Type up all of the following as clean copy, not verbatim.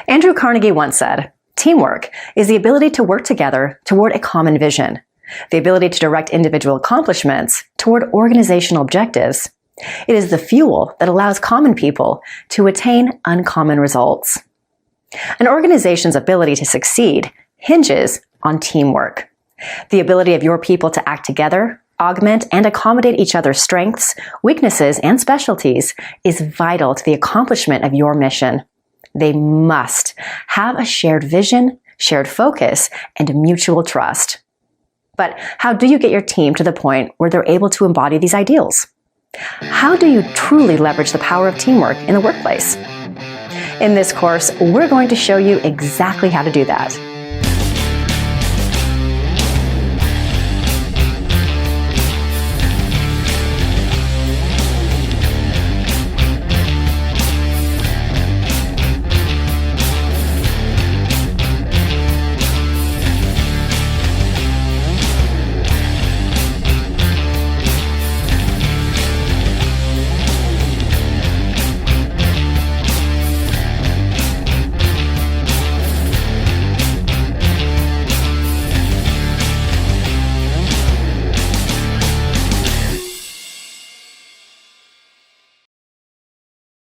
Andrew Carnegie once said, "Teamwork is the ability to work together toward a common vision, the ability to direct individual accomplishments toward organizational objectives. It is the fuel that allows common people to attain uncommon results." An organization's ability to succeed hinges on teamwork. The ability of your people to act together, augment and accommodate each other's strengths, weaknesses, and specialties is vital to the accomplishment of your mission. They must have a shared vision, shared focus, and mutual trust. But how do you get your team to the point where they're able to embody these ideals? How do you truly leverage the power of teamwork in the workplace? In this course, we're going to show you exactly how to do that.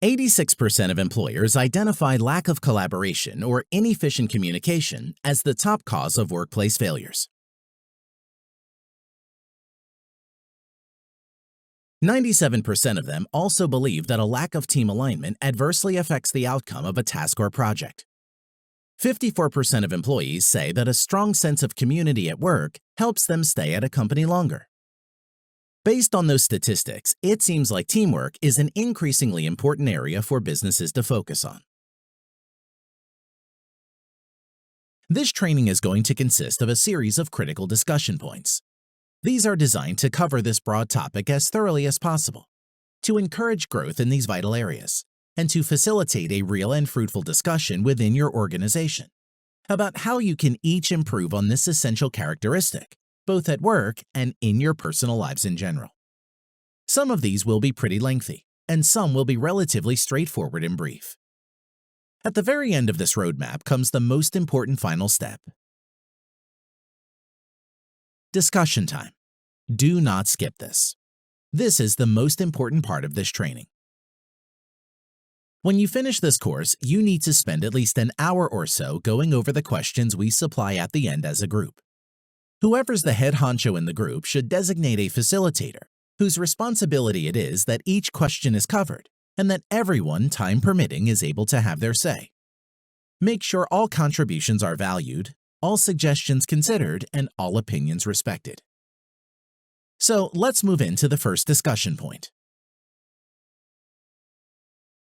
"86% of employers identify lack of collaboration or inefficient communication as the top cause of workplace failures. 97% of them also believe that a lack of team alignment adversely affects the outcome of a task or project. 54% of employees say that a strong sense of community at work helps them stay at a company longer. Based on those statistics, it seems like teamwork is an increasingly important area for businesses to focus on. This training is going to consist of a series of critical discussion points. These are designed to cover this broad topic as thoroughly as possible, to encourage growth in these vital areas, and to facilitate a real and fruitful discussion within your organization about how you can each improve on this essential characteristic, both at work and in your personal lives in general. Some of these will be pretty lengthy, and some will be relatively straightforward and brief. At the very end of this roadmap comes the most important final step. Discussion time. Do not skip this. This is the most important part of this training. When you finish this course, you need to spend at least an hour or so going over the questions we supply at the end as a group. Whoever's the head honcho in the group should designate a facilitator whose responsibility it is that each question is covered and that everyone, time permitting, is able to have their say. Make sure all contributions are valued, all suggestions considered, and all opinions respected. So let's move into the first discussion point.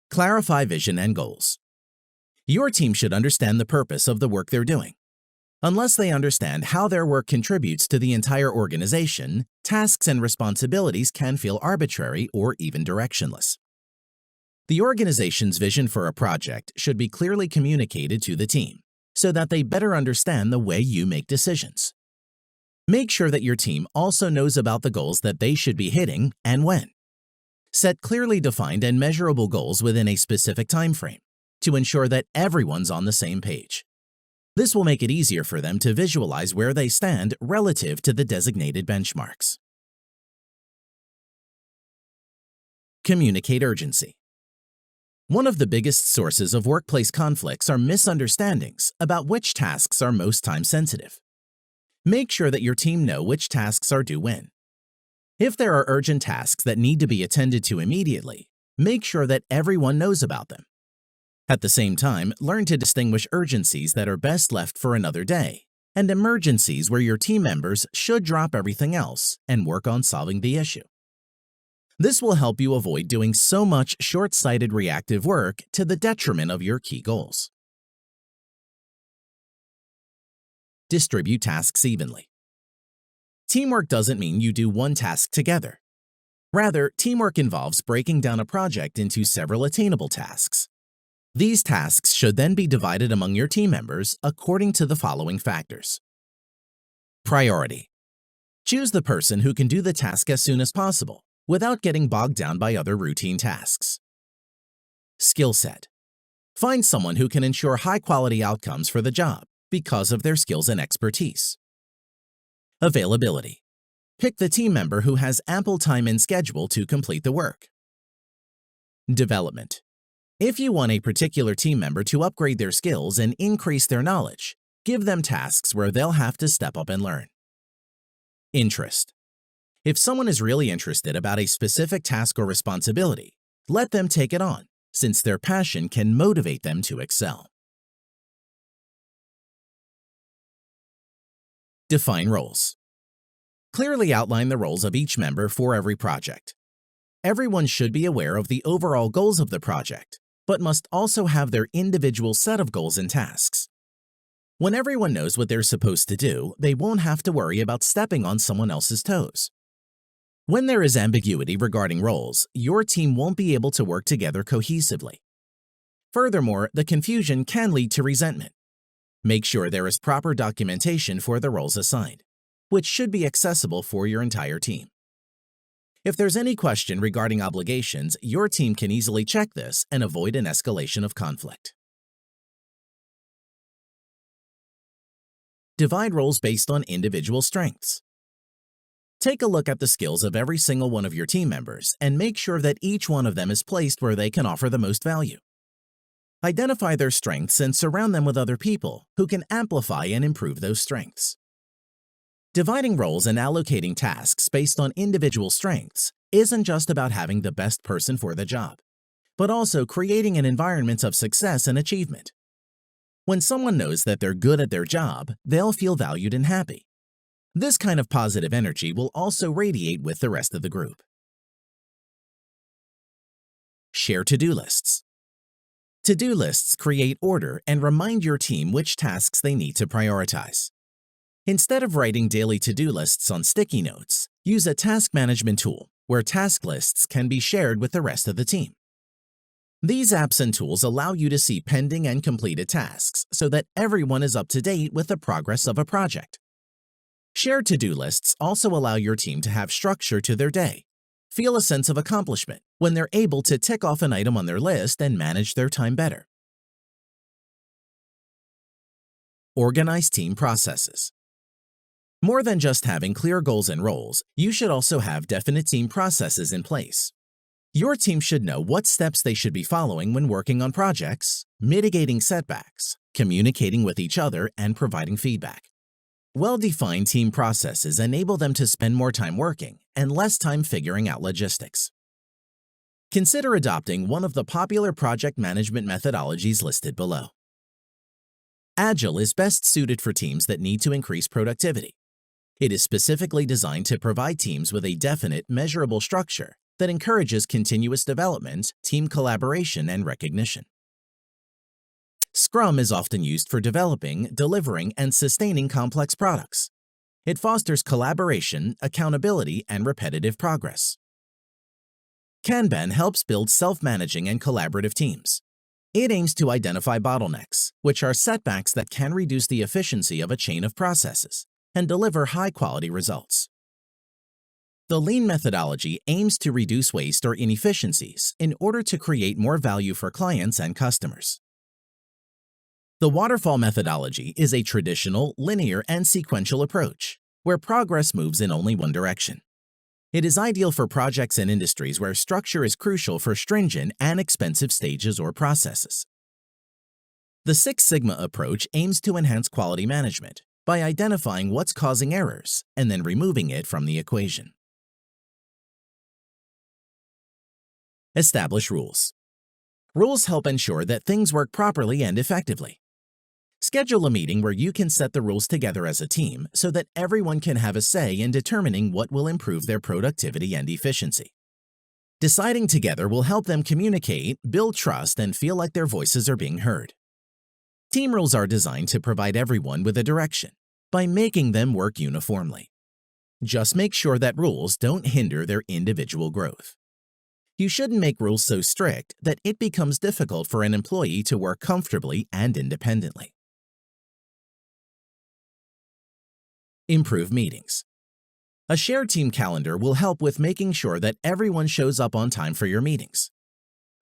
Clarify vision and goals. Your team should understand the purpose of the work they're doing. Unless they understand how their work contributes to the entire organization, tasks and responsibilities can feel arbitrary or even directionless. The organization's vision for a project should be clearly communicated to the team so that they better understand the way you make decisions. Make sure that your team also knows about the goals that they should be hitting and when. Set clearly defined and measurable goals within a specific time frame to ensure that everyone's on the same page. This will make it easier for them to visualize where they stand relative to the designated benchmarks. Communicate urgency. One of the biggest sources of workplace conflicts are misunderstandings about which tasks are most time-sensitive. Make sure that your team know which tasks are due when. If there are urgent tasks that need to be attended to immediately, make sure that everyone knows about them. At the same time, learn to distinguish urgencies that are best left for another day and emergencies where your team members should drop everything else and work on solving the issue. This will help you avoid doing so much short-sighted reactive work to the detriment of your key goals. Distribute tasks evenly. Teamwork doesn't mean you do one task together. Rather, teamwork involves breaking down a project into several attainable tasks. These tasks should then be divided among your team members according to the following factors. Priority. Choose the person who can do the task as soon as possible without getting bogged down by other routine tasks. Skill set. Find someone who can ensure high-quality outcomes for the job because of their skills and expertise. Availability. Pick the team member who has ample time and schedule to complete the work. Development. If you want a particular team member to upgrade their skills and increase their knowledge, give them tasks where they'll have to step up and learn. Interest. If someone is really interested about a specific task or responsibility, let them take it on, since their passion can motivate them to excel. Define roles. Clearly outline the roles of each member for every project. Everyone should be aware of the overall goals of the project, but must also have their individual set of goals and tasks. When everyone knows what they're supposed to do, they won't have to worry about stepping on someone else's toes. When there is ambiguity regarding roles, your team won't be able to work together cohesively. Furthermore, the confusion can lead to resentment. Make sure there is proper documentation for the roles assigned, which should be accessible for your entire team. If there's any question regarding obligations, your team can easily check this and avoid an escalation of conflict. Divide roles based on individual strengths. Take a look at the skills of every single one of your team members and make sure that each one of them is placed where they can offer the most value. Identify their strengths and surround them with other people who can amplify and improve those strengths. Dividing roles and allocating tasks based on individual strengths isn't just about having the best person for the job, but also creating an environment of success and achievement. When someone knows that they're good at their job, they'll feel valued and happy. This kind of positive energy will also radiate with the rest of the group. Share to-do lists. To-do lists create order and remind your team which tasks they need to prioritize. Instead of writing daily to-do lists on sticky notes, use a task management tool where task lists can be shared with the rest of the team. These apps and tools allow you to see pending and completed tasks so that everyone is up to date with the progress of a project. Shared to-do lists also allow your team to have structure to their day, feel a sense of accomplishment when they're able to tick off an item on their list and manage their time better. Organize team processes. More than just having clear goals and roles, you should also have definite team processes in place. Your team should know what steps they should be following when working on projects, mitigating setbacks, communicating with each other, and providing feedback. Well-defined team processes enable them to spend more time working and less time figuring out logistics. Consider adopting one of the popular project management methodologies listed below. Agile is best suited for teams that need to increase productivity. It is specifically designed to provide teams with a definite, measurable structure that encourages continuous development, team collaboration, and recognition. Scrum is often used for developing, delivering, and sustaining complex products. It fosters collaboration, accountability, and repetitive progress. Kanban helps build self-managing and collaborative teams. It aims to identify bottlenecks, which are setbacks that can reduce the efficiency of a chain of processes, and deliver high-quality results. The Lean methodology aims to reduce waste or inefficiencies in order to create more value for clients and customers. The waterfall methodology is a traditional, linear, and sequential approach, where progress moves in only one direction. It is ideal for projects and industries where structure is crucial for stringent and expensive stages or processes. The Six Sigma approach aims to enhance quality management by identifying what's causing errors and then removing it from the equation. Establish rules. Rules help ensure that things work properly and effectively. Schedule a meeting where you can set the rules together as a team so that everyone can have a say in determining what will improve their productivity and efficiency. Deciding together will help them communicate, build trust, and feel like their voices are being heard. Team rules are designed to provide everyone with a direction by making them work uniformly. Just make sure that rules don't hinder their individual growth. You shouldn't make rules so strict that it becomes difficult for an employee to work comfortably and independently. Improve meetings. A shared team calendar will help with making sure that everyone shows up on time for your meetings.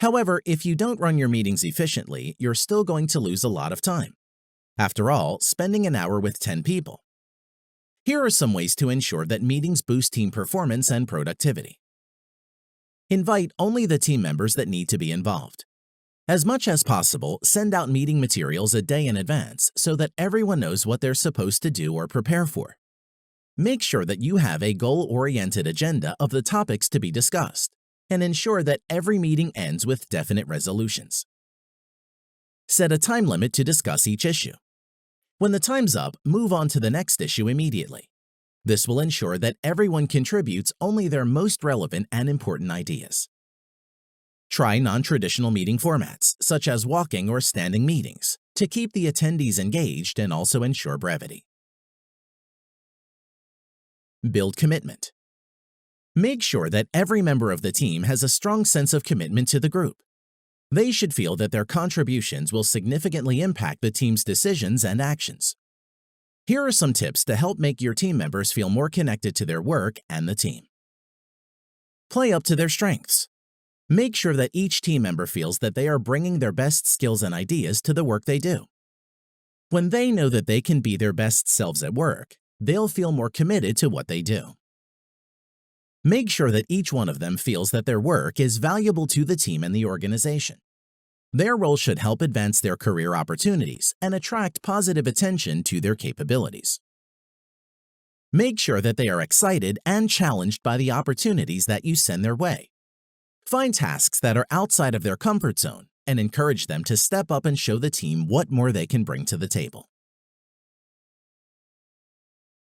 However, if you don't run your meetings efficiently, you're still going to lose a lot of time. After all, spending an hour with 10 people. Here are some ways to ensure that meetings boost team performance and productivity. Invite only the team members that need to be involved. As much as possible, send out meeting materials a day in advance so that everyone knows what they're supposed to do or prepare for. Make sure that you have a goal-oriented agenda of the topics to be discussed, and ensure that every meeting ends with definite resolutions. Set a time limit to discuss each issue. When the time's up, move on to the next issue immediately. This will ensure that everyone contributes only their most relevant and important ideas. Try non-traditional meeting formats, such as walking or standing meetings, to keep the attendees engaged and also ensure brevity. Build commitment. Make sure that every member of the team has a strong sense of commitment to the group. They should feel that their contributions will significantly impact the team's decisions and actions. Here are some tips to help make your team members feel more connected to their work and the team. Play up to their strengths. Make sure that each team member feels that they are bringing their best skills and ideas to the work they do. When they know that they can be their best selves at work, they'll feel more committed to what they do. Make sure that each one of them feels that their work is valuable to the team and the organization. Their role should help advance their career opportunities and attract positive attention to their capabilities. Make sure that they are excited and challenged by the opportunities that you send their way. Find tasks that are outside of their comfort zone and encourage them to step up and show the team what more they can bring to the table.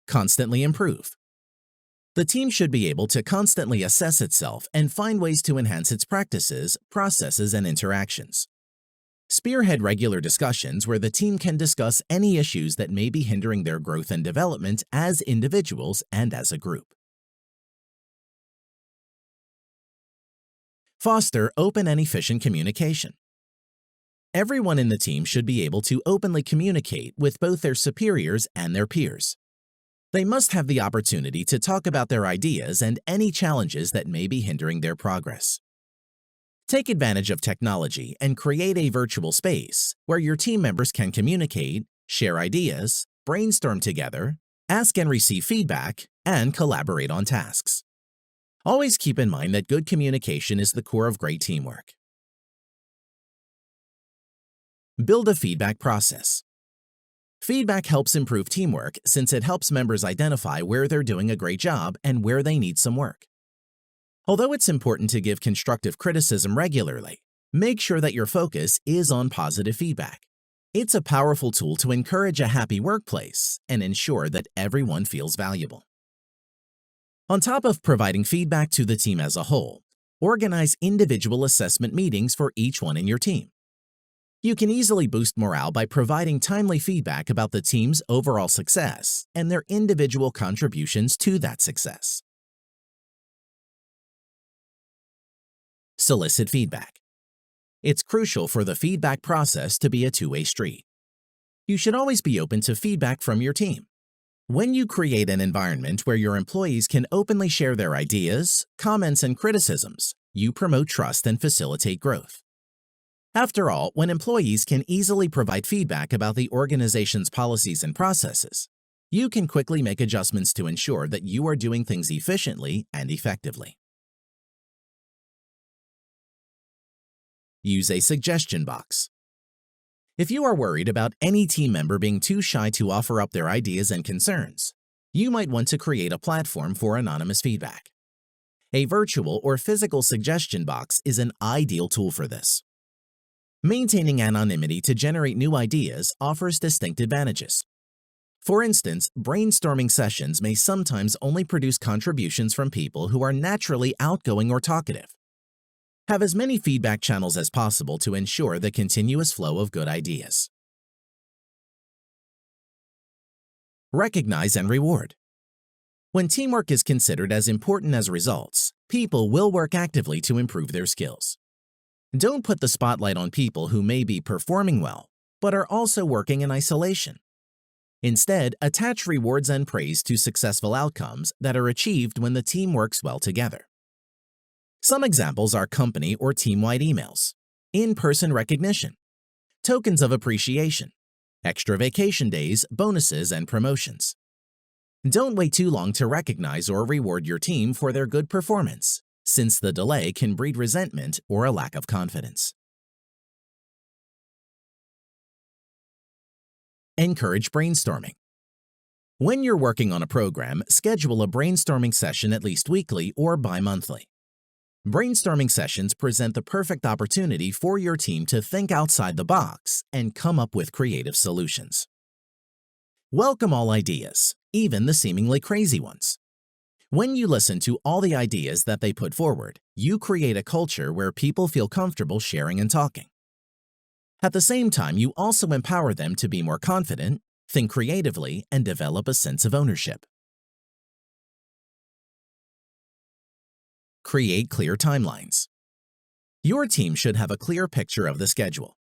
Constantly improve. The team should be able to constantly assess itself and find ways to enhance its practices, processes, and interactions. Spearhead regular discussions where the team can discuss any issues that may be hindering their growth and development as individuals and as a group. Foster open and efficient communication. Everyone in the team should be able to openly communicate with both their superiors and their peers. They must have the opportunity to talk about their ideas and any challenges that may be hindering their progress. Take advantage of technology and create a virtual space where your team members can communicate, share ideas, brainstorm together, ask and receive feedback, and collaborate on tasks. Always keep in mind that good communication is the core of great teamwork. Build a feedback process. Feedback helps improve teamwork since it helps members identify where they're doing a great job and where they need some work. Although it's important to give constructive criticism regularly, make sure that your focus is on positive feedback. It's a powerful tool to encourage a happy workplace and ensure that everyone feels valuable. On top of providing feedback to the team as a whole, organize individual assessment meetings for each one in your team. You can easily boost morale by providing timely feedback about the team's overall success and their individual contributions to that success. Solicit feedback. It's crucial for the feedback process to be a two-way street. You should always be open to feedback from your team. When you create an environment where your employees can openly share their ideas, comments, and criticisms, you promote trust and facilitate growth. After all, when employees can easily provide feedback about the organization's policies and processes, you can quickly make adjustments to ensure that you are doing things efficiently and effectively. Use a suggestion box. If you are worried about any team member being too shy to offer up their ideas and concerns, you might want to create a platform for anonymous feedback. A virtual or physical suggestion box is an ideal tool for this. Maintaining anonymity to generate new ideas offers distinct advantages. For instance, brainstorming sessions may sometimes only produce contributions from people who are naturally outgoing or talkative. Have as many feedback channels as possible to ensure the continuous flow of good ideas. Recognize and reward. When teamwork is considered as important as results, people will work actively to improve their skills. Don't put the spotlight on people who may be performing well, but are also working in isolation. Instead, attach rewards and praise to successful outcomes that are achieved when the team works well together. Some examples are company or team-wide emails, in-person recognition, tokens of appreciation, extra vacation days, bonuses, and promotions. Don't wait too long to recognize or reward your team for their good performance, since the delay can breed resentment or a lack of confidence. Encourage brainstorming. When you're working on a program, schedule a brainstorming session at least weekly or bi-monthly. Brainstorming sessions present the perfect opportunity for your team to think outside the box and come up with creative solutions. Welcome all ideas, even the seemingly crazy ones. When you listen to all the ideas that they put forward, you create a culture where people feel comfortable sharing and talking. At the same time, you also empower them to be more confident, think creatively, and develop a sense of ownership. Create clear timelines. Your team should have a clear picture of the schedule.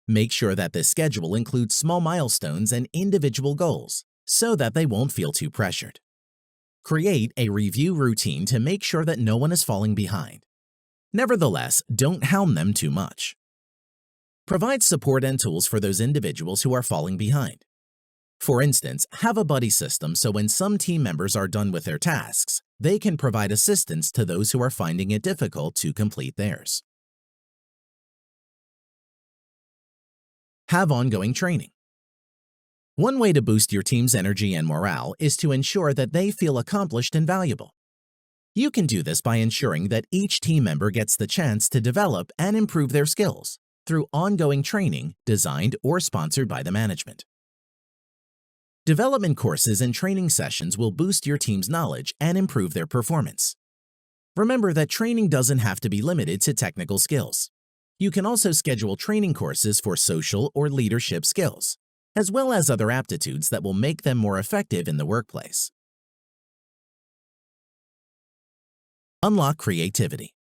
Make sure that this schedule includes small milestones and individual goals so that they won't feel too pressured. Create a review routine to make sure that no one is falling behind. Nevertheless, don't hound them too much. Provide support and tools for those individuals who are falling behind. For instance, have a buddy system so when some team members are done with their tasks, they can provide assistance to those who are finding it difficult to complete theirs. Have ongoing training. One way to boost your team's energy and morale is to ensure that they feel accomplished and valuable. You can do this by ensuring that each team member gets the chance to develop and improve their skills through ongoing training designed or sponsored by the management. Development courses and training sessions will boost your team's knowledge and improve their performance. Remember that training doesn't have to be limited to technical skills. You can also schedule training courses for social or leadership skills, as well as other aptitudes that will make them more effective in the workplace. Unlock creativity.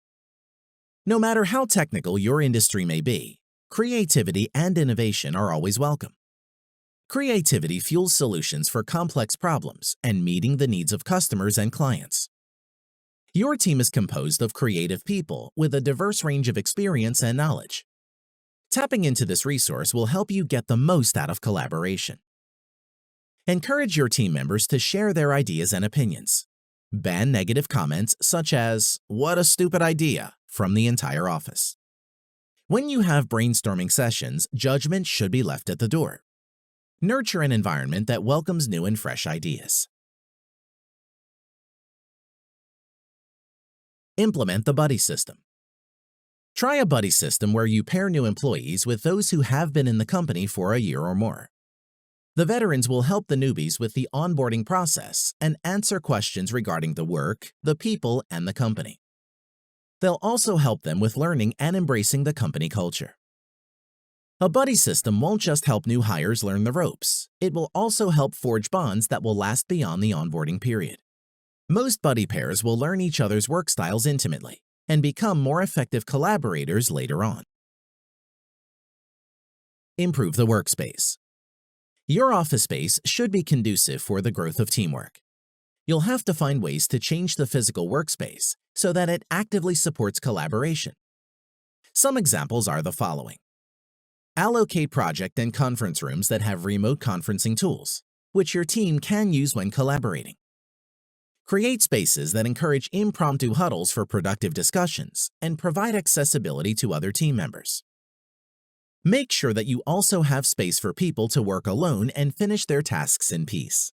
No matter how technical your industry may be, creativity and innovation are always welcome. Creativity fuels solutions for complex problems and meeting the needs of customers and clients. Your team is composed of creative people with a diverse range of experience and knowledge. Tapping into this resource will help you get the most out of collaboration. Encourage your team members to share their ideas and opinions. Ban negative comments such as, "What a stupid idea," from the entire office. When you have brainstorming sessions, judgment should be left at the door. Nurture an environment that welcomes new and fresh ideas. Implement the buddy system. Try a buddy system where you pair new employees with those who have been in the company for a year or more. The veterans will help the newbies with the onboarding process and answer questions regarding the work, the people, and the company. They'll also help them with learning and embracing the company culture. A buddy system won't just help new hires learn the ropes. It will also help forge bonds that will last beyond the onboarding period. Most buddy pairs will learn each other's work styles intimately and become more effective collaborators later on. Improve the workspace. Your office space should be conducive for the growth of teamwork. You'll have to find ways to change the physical workspace so that it actively supports collaboration. Some examples are the following. Allocate project and conference rooms that have remote conferencing tools, which your team can use when collaborating. Create spaces that encourage impromptu huddles for productive discussions and provide accessibility to other team members. Make sure that you also have space for people to work alone and finish their tasks in peace.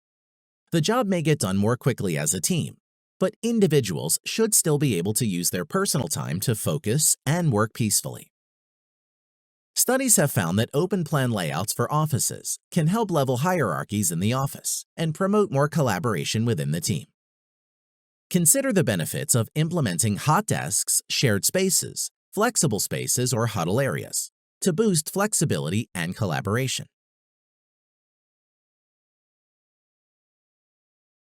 The job may get done more quickly as a team, but individuals should still be able to use their personal time to focus and work peacefully. Studies have found that open plan layouts for offices can help level hierarchies in the office and promote more collaboration within the team. Consider the benefits of implementing hot desks, shared spaces, flexible spaces, or huddle areas to boost flexibility and collaboration.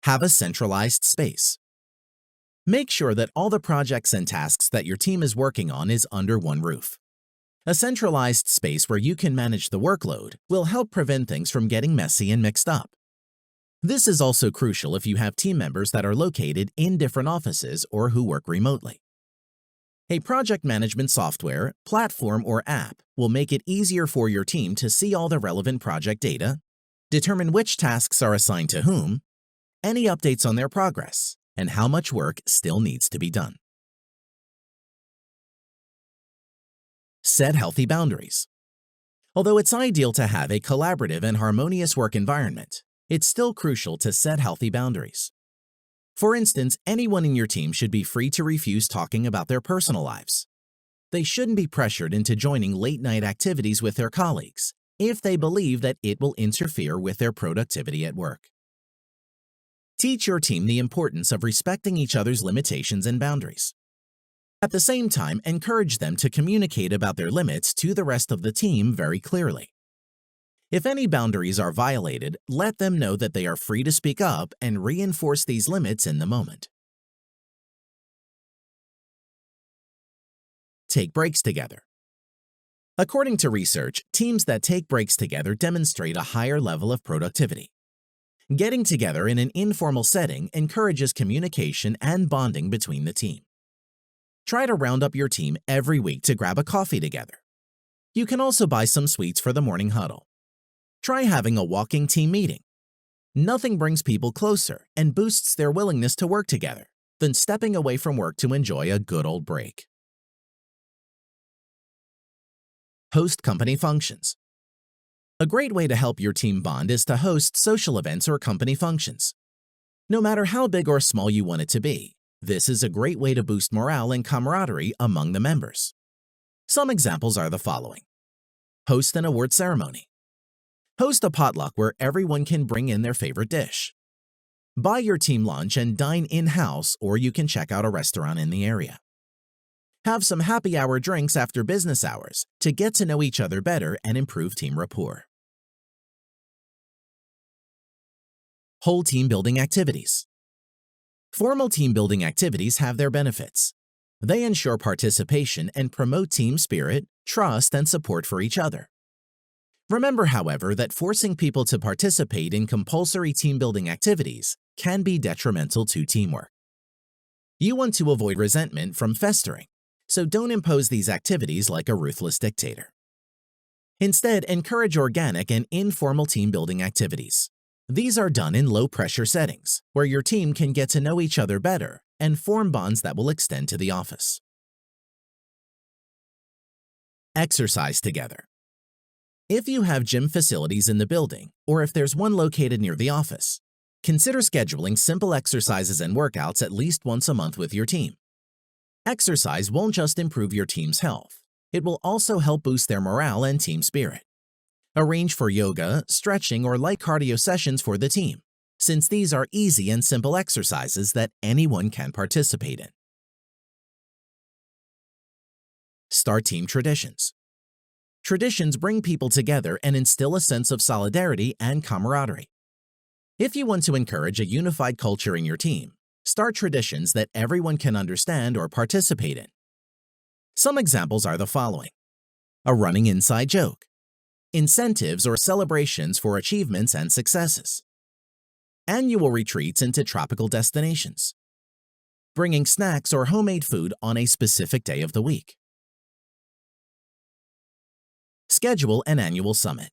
Have a centralized space. Make sure that all the projects and tasks that your team is working on is under one roof. A centralized space where you can manage the workload will help prevent things from getting messy and mixed up. This is also crucial if you have team members that are located in different offices or who work remotely. A project management software, platform, or app will make it easier for your team to see all the relevant project data, determine which tasks are assigned to whom, any updates on their progress, and how much work still needs to be done. Set healthy boundaries. Although it's ideal to have a collaborative and harmonious work environment, it's still crucial to set healthy boundaries. For instance, anyone in your team should be free to refuse talking about their personal lives. They shouldn't be pressured into joining late-night activities with their colleagues if they believe that it will interfere with their productivity at work. Teach your team the importance of respecting each other's limitations and boundaries. At the same time, encourage them to communicate about their limits to the rest of the team very clearly. If any boundaries are violated, let them know that they are free to speak up and reinforce these limits in the moment. Take breaks together. According to research, teams that take breaks together demonstrate a higher level of productivity. Getting together in an informal setting encourages communication and bonding between the team. Try to round up your team every week to grab a coffee together. You can also buy some sweets for the morning huddle. Try having a walking team meeting. Nothing brings people closer and boosts their willingness to work together than stepping away from work to enjoy a good old break. Host company functions. A great way to help your team bond is to host social events or company functions. No matter how big or small you want it to be, this is a great way to boost morale and camaraderie among the members. Some examples are the following. Host an award ceremony. Host a potluck where everyone can bring in their favorite dish. Buy your team lunch and dine in-house, or you can check out a restaurant in the area. Have some happy hour drinks after business hours to get to know each other better and improve team rapport. Hold team building activities. Formal team building activities have their benefits. They ensure participation and promote team spirit, trust, and support for each other. Remember, however, that forcing people to participate in compulsory team-building activities can be detrimental to teamwork. You want to avoid resentment from festering, so don't impose these activities like a ruthless dictator. Instead, encourage organic and informal team-building activities. These are done in low-pressure settings, where your team can get to know each other better and form bonds that will extend to the office. Exercise together. If you have gym facilities in the building, or if there's one located near the office, consider scheduling simple exercises and workouts at least once a month with your team. Exercise won't just improve your team's health, it will also help boost their morale and team spirit. Arrange for yoga, stretching, or light cardio sessions for the team, since these are easy and simple exercises that anyone can participate in. Start team traditions. Traditions bring people together and instill a sense of solidarity and camaraderie. If you want to encourage a unified culture in your team, start traditions that everyone can understand or participate in. Some examples are the following. A running inside joke. Incentives or celebrations for achievements and successes. Annual retreats into tropical destinations. Bringing snacks or homemade food on a specific day of the week. Schedule an annual summit.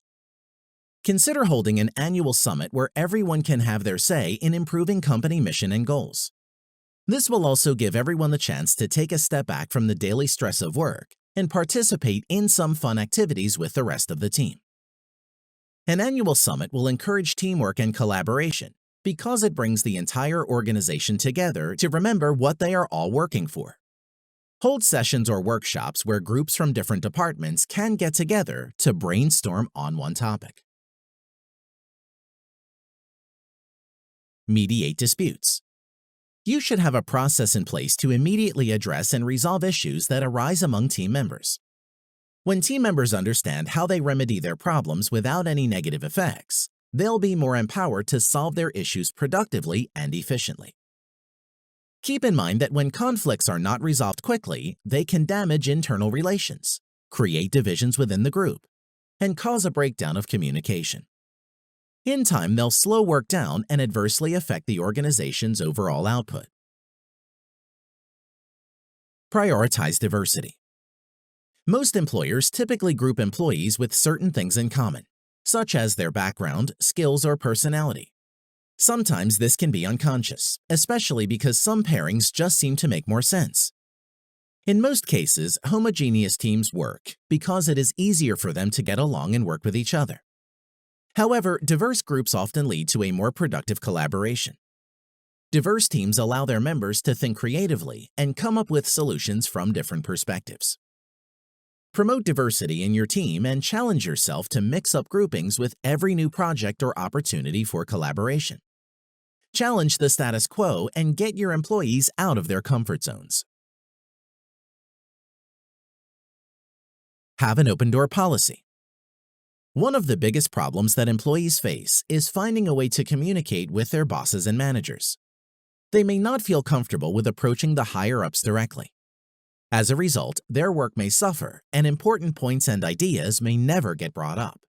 Consider holding an annual summit where everyone can have their say in improving company mission and goals. This will also give everyone the chance to take a step back from the daily stress of work and participate in some fun activities with the rest of the team. An annual summit will encourage teamwork and collaboration because it brings the entire organization together to remember what they are all working for. Hold sessions or workshops where groups from different departments can get together to brainstorm on one topic. Mediate disputes. You should have a process in place to immediately address and resolve issues that arise among team members. When team members understand how they remedy their problems without any negative effects, they'll be more empowered to solve their issues productively and efficiently. Keep in mind that when conflicts are not resolved quickly, they can damage internal relations, create divisions within the group, and cause a breakdown of communication. In time, they'll slow work down and adversely affect the organization's overall output. Prioritize diversity. Most employers typically group employees with certain things in common, such as their background, skills, or personality. Sometimes this can be unconscious, especially because some pairings just seem to make more sense. In most cases, homogeneous teams work because it is easier for them to get along and work with each other. However, diverse groups often lead to a more productive collaboration. Diverse teams allow their members to think creatively and come up with solutions from different perspectives. Promote diversity in your team and challenge yourself to mix up groupings with every new project or opportunity for collaboration. Challenge the status quo and get your employees out of their comfort zones. Have an open-door policy. One of the biggest problems that employees face is finding a way to communicate with their bosses and managers. They may not feel comfortable with approaching the higher-ups directly. As a result, their work may suffer, and important points and ideas may never get brought up.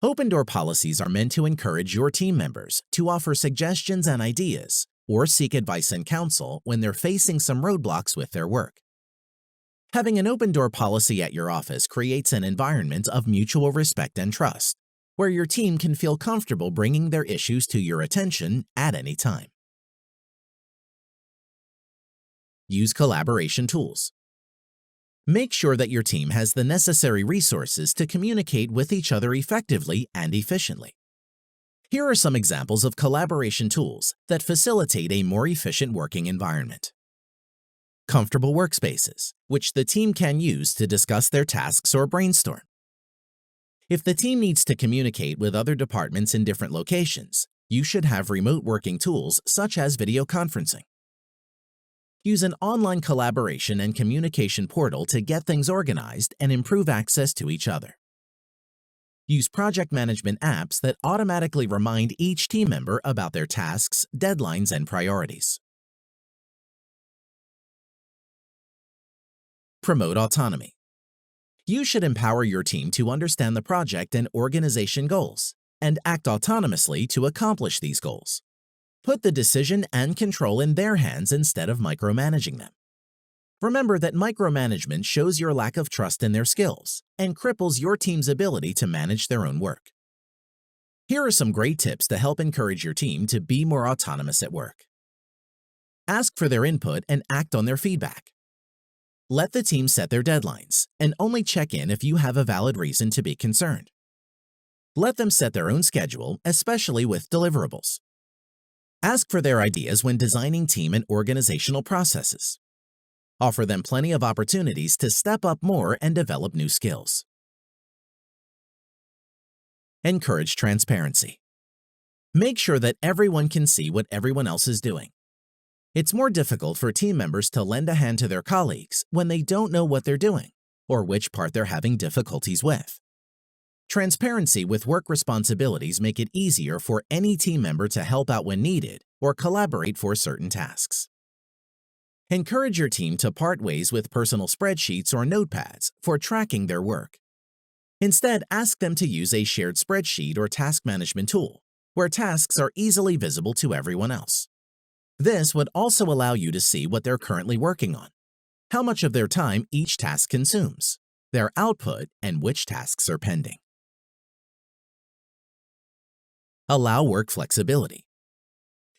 Open-door policies are meant to encourage your team members to offer suggestions and ideas or seek advice and counsel when they're facing some roadblocks with their work. Having an open-door policy at your office creates an environment of mutual respect and trust, where your team can feel comfortable bringing their issues to your attention at any time. Use collaboration tools. Make sure that your team has the necessary resources to communicate with each other effectively and efficiently. Here are some examples of collaboration tools that facilitate a more efficient working environment. Comfortable workspaces, which the team can use to discuss their tasks or brainstorm. If the team needs to communicate with other departments in different locations, you should have remote working tools such as video conferencing. Use an online collaboration and communication portal to get things organized and improve access to each other. Use project management apps that automatically remind each team member about their tasks, deadlines, and priorities. Promote autonomy. You should empower your team to understand the project and organization goals and act autonomously to accomplish these goals. Put the decision and control in their hands instead of micromanaging them. Remember that micromanagement shows your lack of trust in their skills and cripples your team's ability to manage their own work. Here are some great tips to help encourage your team to be more autonomous at work. Ask for their input and act on their feedback. Let the team set their deadlines and only check in if you have a valid reason to be concerned. Let them set their own schedule, especially with deliverables. Ask for their ideas when designing team and organizational processes. Offer them plenty of opportunities to step up more and develop new skills. Encourage transparency. Make sure that everyone can see what everyone else is doing. It's more difficult for team members to lend a hand to their colleagues when they don't know what they're doing or which part they're having difficulties with. Transparency with work responsibilities make it easier for any team member to help out when needed or collaborate for certain tasks. Encourage your team to part ways with personal spreadsheets or notepads for tracking their work. Instead, ask them to use a shared spreadsheet or task management tool, where tasks are easily visible to everyone else. This would also allow you to see what they're currently working on, how much of their time each task consumes, their output, and which tasks are pending. Allow work flexibility.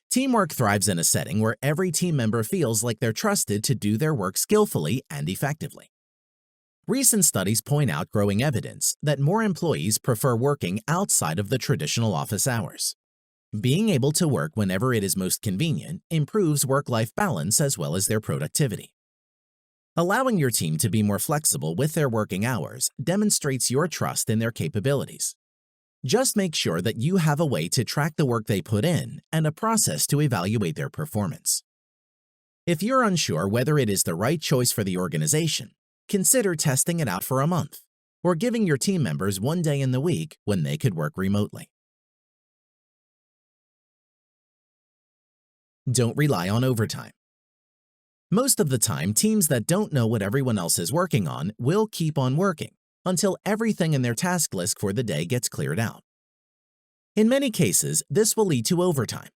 Teamwork thrives in a setting where every team member feels like they're trusted to do their work skillfully and effectively. Recent studies point out growing evidence that more employees prefer working outside of the traditional office hours. Being able to work whenever it is most convenient improves work-life balance as well as their productivity. Allowing your team to be more flexible with their working hours demonstrates your trust in their capabilities. Just make sure that you have a way to track the work they put in and a process to evaluate their performance. If you're unsure whether it is the right choice for the organization, consider testing it out for a month or giving your team members one day in the week when they could work remotely. Don't rely on overtime. Most of the time, teams that don't know what everyone else is working on will keep on working until everything in their task list for the day gets cleared out. In many cases, this will lead to overtime.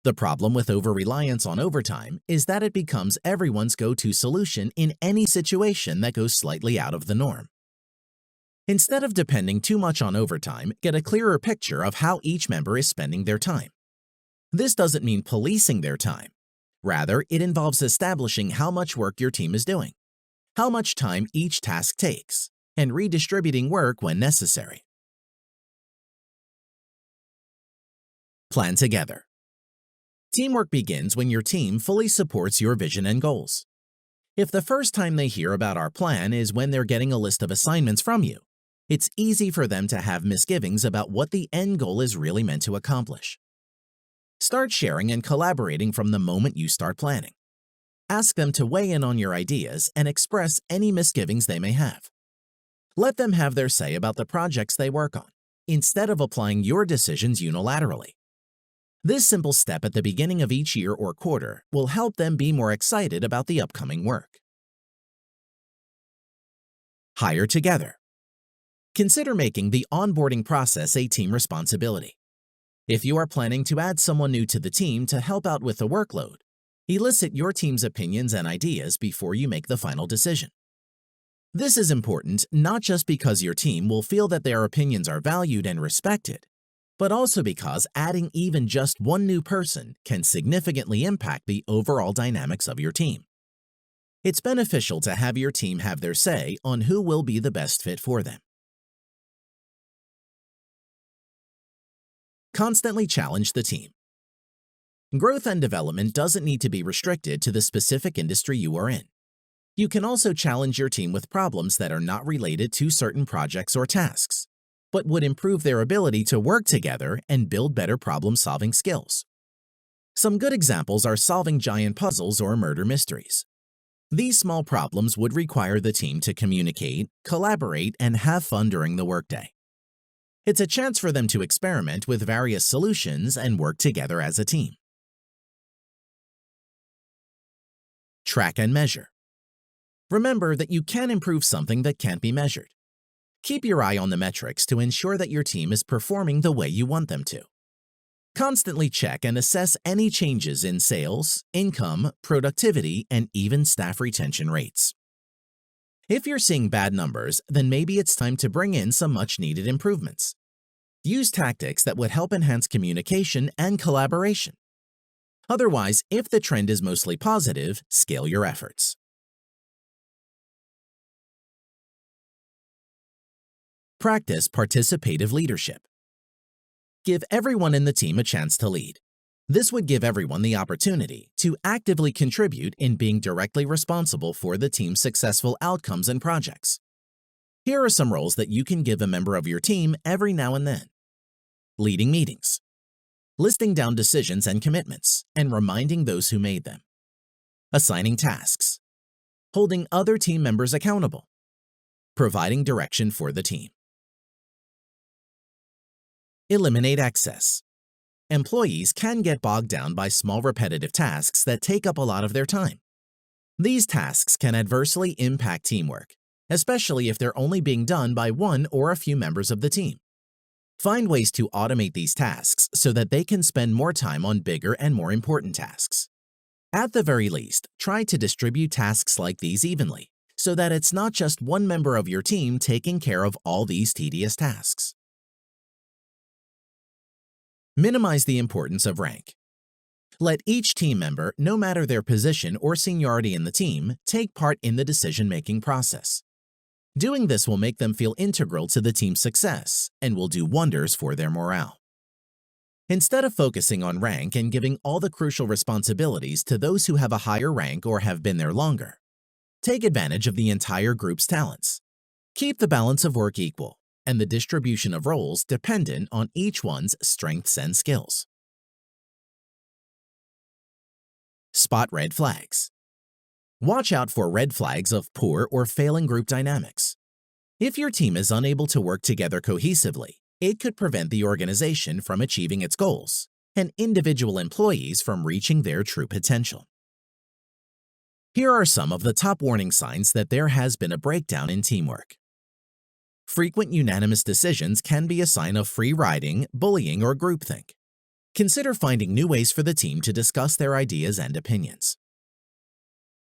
The problem with over-reliance on overtime is that it becomes everyone's go-to solution in any situation that goes slightly out of the norm. Instead of depending too much on overtime, get a clearer picture of how each member is spending their time. This doesn't mean policing their time. Rather, it involves establishing how much work your team is doing, how much time each task takes, and redistributing work when necessary. Plan together. Teamwork begins when your team fully supports your vision and goals. If the first time they hear about our plan is when they're getting a list of assignments from you, it's easy for them to have misgivings about what the end goal is really meant to accomplish. Start sharing and collaborating from the moment you start planning. Ask them to weigh in on your ideas and express any misgivings they may have. Let them have their say about the projects they work on, instead of applying your decisions unilaterally. This simple step at the beginning of each year or quarter will help them be more excited about the upcoming work. Hire together. Consider making the onboarding process a team responsibility. If you are planning to add someone new to the team to help out with the workload, elicit your team's opinions and ideas before you make the final decision. This is important not just because your team will feel that their opinions are valued and respected, but also because adding even just one new person can significantly impact the overall dynamics of your team. It's beneficial to have your team have their say on who will be the best fit for them. Constantly challenge the team. Growth and development doesn't need to be restricted to the specific industry you are in. You can also challenge your team with problems that are not related to certain projects or tasks, but would improve their ability to work together and build better problem-solving skills. Some good examples are solving giant puzzles or murder mysteries. These small problems would require the team to communicate, collaborate, and have fun during the workday. It's a chance for them to experiment with various solutions and work together as a team. Track and measure. Remember that you can improve something that can't be measured. Keep your eye on the metrics to ensure that your team is performing the way you want them to. Constantly check and assess any changes in sales, income, productivity, and even staff retention rates. If you're seeing bad numbers, then maybe it's time to bring in some much-needed improvements. Use tactics that would help enhance communication and collaboration. Otherwise, if the trend is mostly positive, scale your efforts. Practice participative leadership. Give everyone in the team a chance to lead. This would give everyone the opportunity to actively contribute in being directly responsible for the team's successful outcomes and projects. Here are some roles that you can give a member of your team every now and then. Leading meetings. Listing down decisions and commitments and reminding those who made them. Assigning tasks. Holding other team members accountable. Providing direction for the team. Eliminate excess. Employees can get bogged down by small repetitive tasks that take up a lot of their time. These tasks can adversely impact teamwork, especially if they're only being done by one or a few members of the team. Find ways to automate these tasks so that they can spend more time on bigger and more important tasks. At the very least, try to distribute tasks like these evenly, so that it's not just one member of your team taking care of all these tedious tasks. Minimize the importance of rank. Let each team member, no matter their position or seniority in the team, take part in the decision-making process. Doing this will make them feel integral to the team's success and will do wonders for their morale. Instead of focusing on rank and giving all the crucial responsibilities to those who have a higher rank or have been there longer, take advantage of the entire group's talents. Keep the balance of work equal and the distribution of roles dependent on each one's strengths and skills. Spot red flags. Watch out for red flags of poor or failing group dynamics. If your team is unable to work together cohesively, it could prevent the organization from achieving its goals and individual employees from reaching their true potential. Here are some of the top warning signs that there has been a breakdown in teamwork. Frequent unanimous decisions can be a sign of free riding, bullying, or groupthink. Consider finding new ways for the team to discuss their ideas and opinions.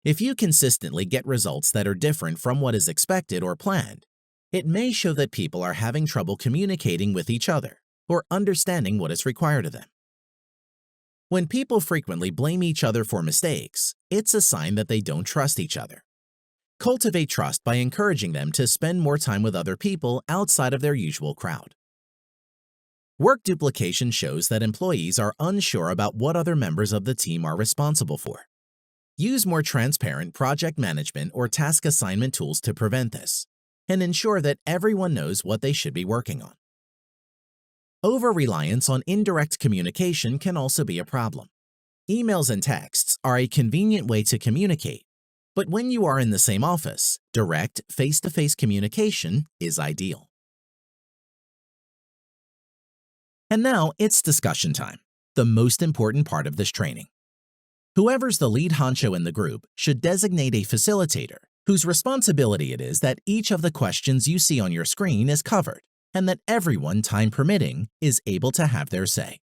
If you consistently get results that are different from what is expected or planned, it may show that people are having trouble communicating with each other or understanding what is required of them. When people frequently blame each other for mistakes, it's a sign that they don't trust each other. Cultivate trust by encouraging them to spend more time with other people outside of their usual crowd. Work duplication shows that employees are unsure about what other members of the team are responsible for. Use more transparent project management or task assignment tools to prevent this, and ensure that everyone knows what they should be working on. Over-reliance on indirect communication can also be a problem. Emails and texts are a convenient way to communicate, but when you are in the same office, direct, face-to-face communication is ideal. And now it's discussion time, the most important part of this training. Whoever's the lead honcho in the group should designate a facilitator whose responsibility it is that each of the questions you see on your screen is covered and that everyone, time permitting, is able to have their say.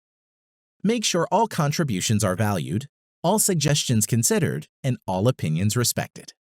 Make sure all contributions are valued, all suggestions considered, and all opinions respected.